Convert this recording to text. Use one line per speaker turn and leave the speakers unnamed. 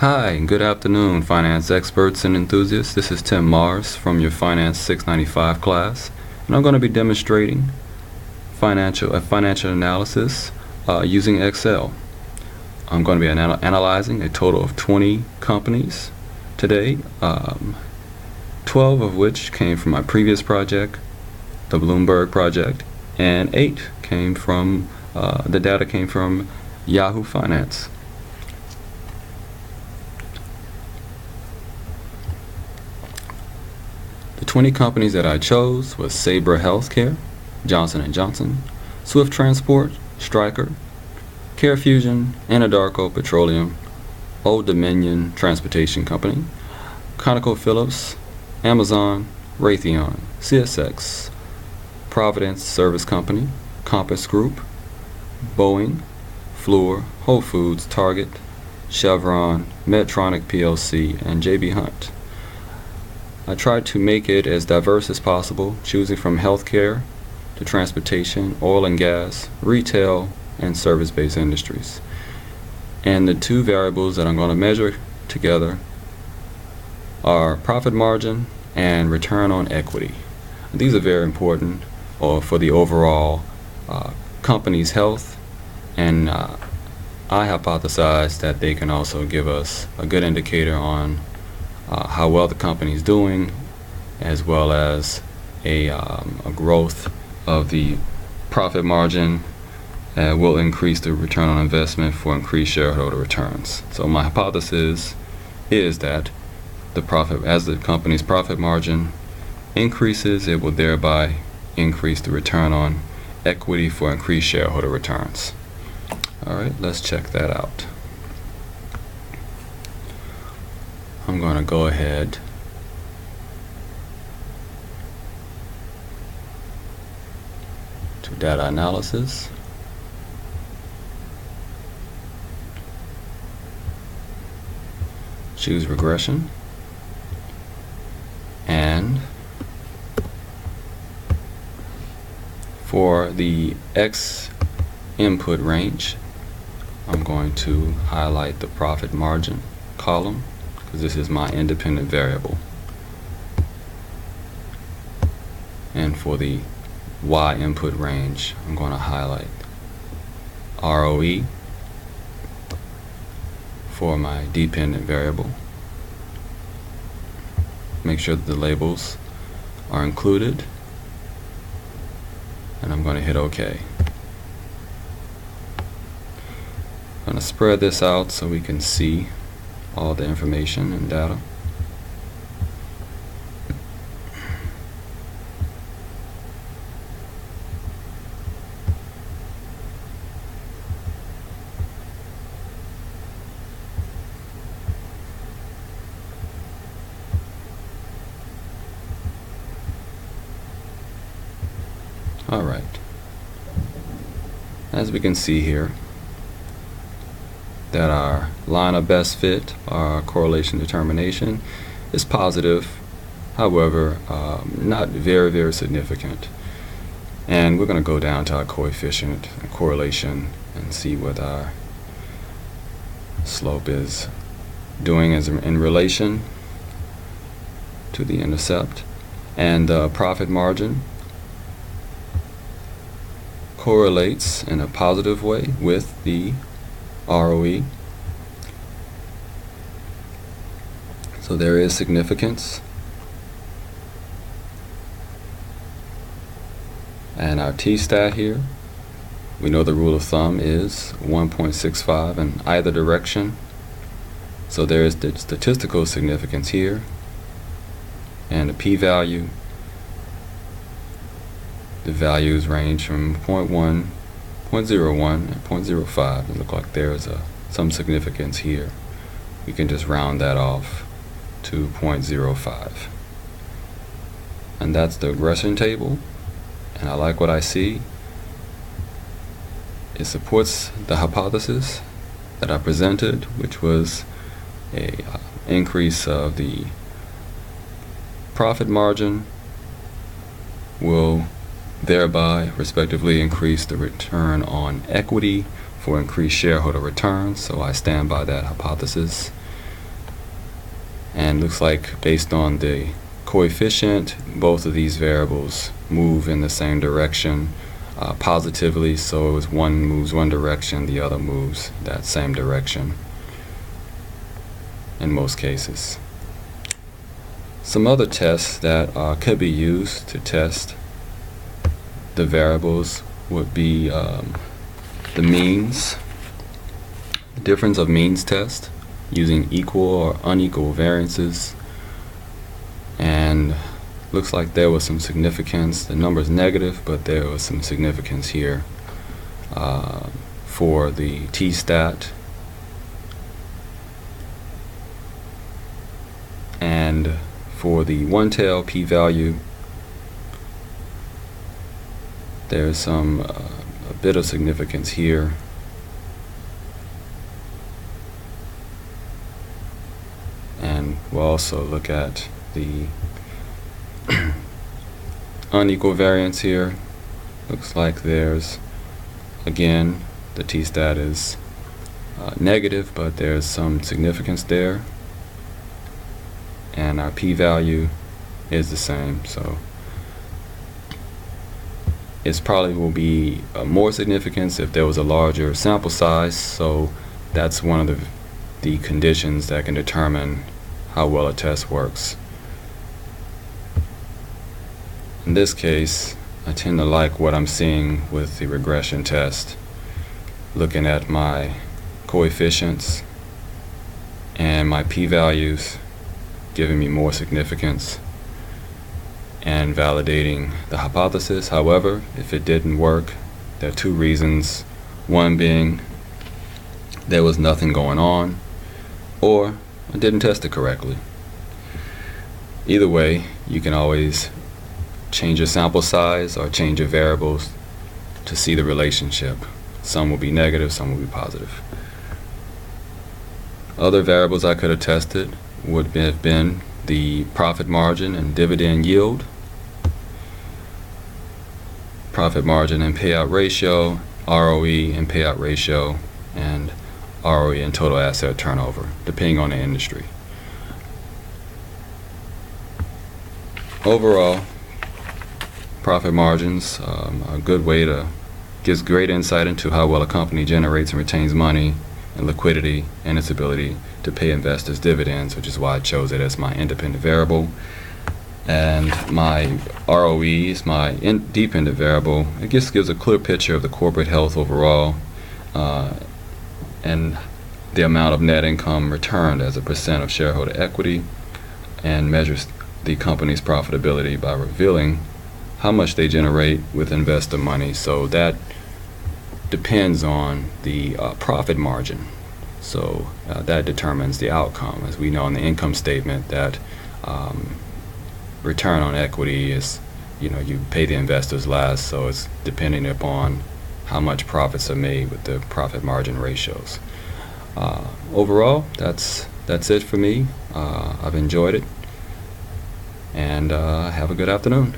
Hi, good afternoon, finance experts and enthusiasts. This is Tim Mars from your Finance 695 class, and I'm going to be demonstrating financial analysis using Excel. I'm going to be analyzing a total of 20 companies today, 12 of which came from my previous project, the Bloomberg project, and 8 came from the data came from Yahoo Finance. The 20 companies that I chose was Sabre Healthcare, Johnson & Johnson, Swift Transport, Stryker, CareFusion, Anadarko Petroleum, Old Dominion Transportation Company, ConocoPhillips, Amazon, Raytheon, CSX, Providence Service Company, Compass Group, Boeing, Fluor, Whole Foods, Target, Chevron, Medtronic PLC, and J.B. Hunt. I tried to make it as diverse as possible, choosing from healthcare to transportation, oil and gas, retail, and service-based industries. And the two variables that I'm going to measure together are profit margin and return on equity. These are very important for the overall company's health, and I hypothesize that they can also give us a good indicator on how well the company is doing, as well as a growth of the profit margin will increase the return on investment for increased shareholder returns. So my hypothesis is that as the company's profit margin increases, it will thereby increase the return on equity for increased shareholder returns. All right, let's check that out. I'm going to go ahead to data analysis. Choose regression, and for the X input range, I'm going to highlight the profit margin column, because this is my independent variable. And for the Y input range, I'm going to highlight ROE for my dependent variable. Make sure that the labels are included, and I'm going to hit OK. I'm going to spread this out so we can see all the information and data. All right. As we can see here, that our line of best fit, our correlation determination, is positive, however, not very significant. And we're going to go down to our coefficient and correlation and see what our slope is doing as in relation to the intercept. And the profit margin correlates in a positive way with the ROE. So there is significance. And our t-stat here, we know the rule of thumb is 1.65 in either direction. So there is the statistical significance here. And the p-value, the values range from 0.1, 0.01, and 0.05. It looks like there is some significance here. We can just round that off to 0.05. And that's the regression table. And I like what I see. It supports the hypothesis that I presented, which was a increase of the profit margin will thereby respectively increase the return on equity for increased shareholder returns. So I stand by that hypothesis. And looks like based on the coefficient, both of these variables move in the same direction positively, so as one moves one direction, the other moves that same direction in most cases. Some other tests that could be used to test the variables would be the means, the difference of means test using equal or unequal variances, and looks like there was some significance. The number is negative, but there was some significance here for the t-stat, and for the one-tail p-value there's some a bit of significance here. And we'll also look at the unequal variance here. Looks like there's, again, the t-stat is negative, but there's some significance there, and our p-value is the same, so it's probably will be more significance if there was a larger sample size, so that's one of the conditions that can determine how well a test works. In this case, I tend to like what I'm seeing with the regression test, looking at my coefficients and my p-values giving me more significance and validating the hypothesis. However, if it didn't work, there are two reasons. One being there was nothing going on, or I didn't test it correctly. Either way, you can always change your sample size or change your variables to see the relationship. Some will be negative, some will be positive. Other variables I could have tested would have been the profit margin and dividend yield, profit margin and payout ratio, ROE and payout ratio, and ROE and total asset turnover, depending on the industry. Overall, profit margins are a good way to gives great insight into how well a company generates and retains money and liquidity and its ability to pay investors dividends, which is why I chose it as my independent variable. And my ROE is my dependent variable. It just gives a clear picture of the corporate health overall and the amount of net income returned as a percent of shareholder equity, and measures the company's profitability by revealing how much they generate with investor money. So that depends on the profit margin. So that determines the outcome. As we know in the income statement, that return on equity is, you pay the investors last, so it's depending upon how much profits are made with the profit margin ratios. Overall, that's it for me. I've enjoyed it, and have a good afternoon.